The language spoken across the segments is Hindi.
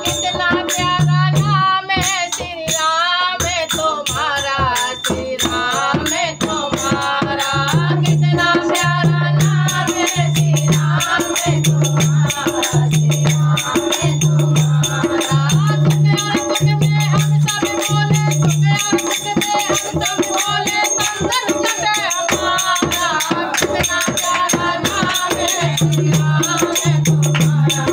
कितना प्यारा नाम है श्री राम तुम्हारा, श्री राम तुम्हारा। कितना प्यारा नाम है श्री राम तुम्हारा, श्री राम तुम्हारा। सुख और दुख में हम सब बोले, सुख और दुख में हम सब बोले, संतन चटे हमारा। कितना प्यारा नाम है श्री राम तुम्हारा,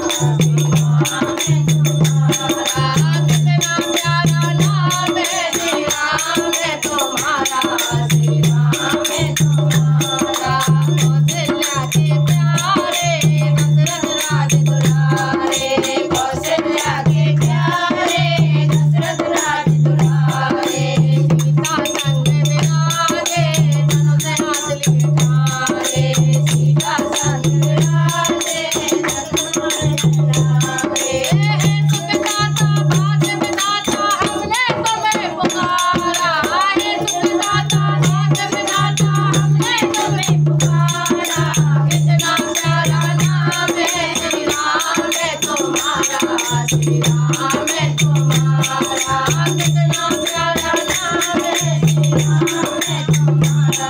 श्री राम तुम्हारा। कितना प्यारा नाम है श्री राम तुम्हारा, श्री राम तुम्हारा। कौशल्या के प्यारे दशरथ राज दुलारे, कौशल्या के प्यारे दशरथ राज दुलारे। सीता संग विराजे धनुष हाथ लिए ठारे, सीता संग विराजे धनुष हाथ ठारे। सुख दाता भाग्य विधाता हमने तुम्हें पुकारा, हे सुख दाता भाग्य विधाता हमने तुम्हें पुकारा। कितना प्यारा नाम है श्री राम तुम्हारा, श्री राम तुम्हारा। कितना प्यारा नाम है श्री राम तुम्हारा,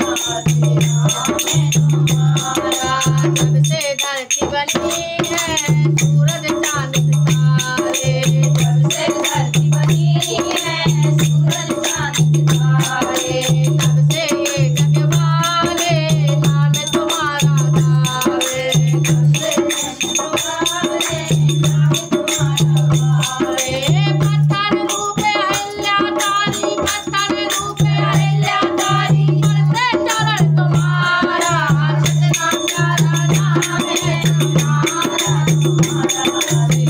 श्री राम तुम्हारा। जब से धरती बनी है सूरज चांद सितारे, जब से धरती बनी है सूरज चांद सितारे। तब से ये जग वाले नाम तुम्हारा गावे, तब से ये जग वाले नाम तुम्हारा गावे। पत्थर रूप अहिल्यातारी, पत्थर रूप अहिल्यातारी, करते चरण तुम्हारा। कितना प्यारा नाम है तुम्हारा, तुम्हारा।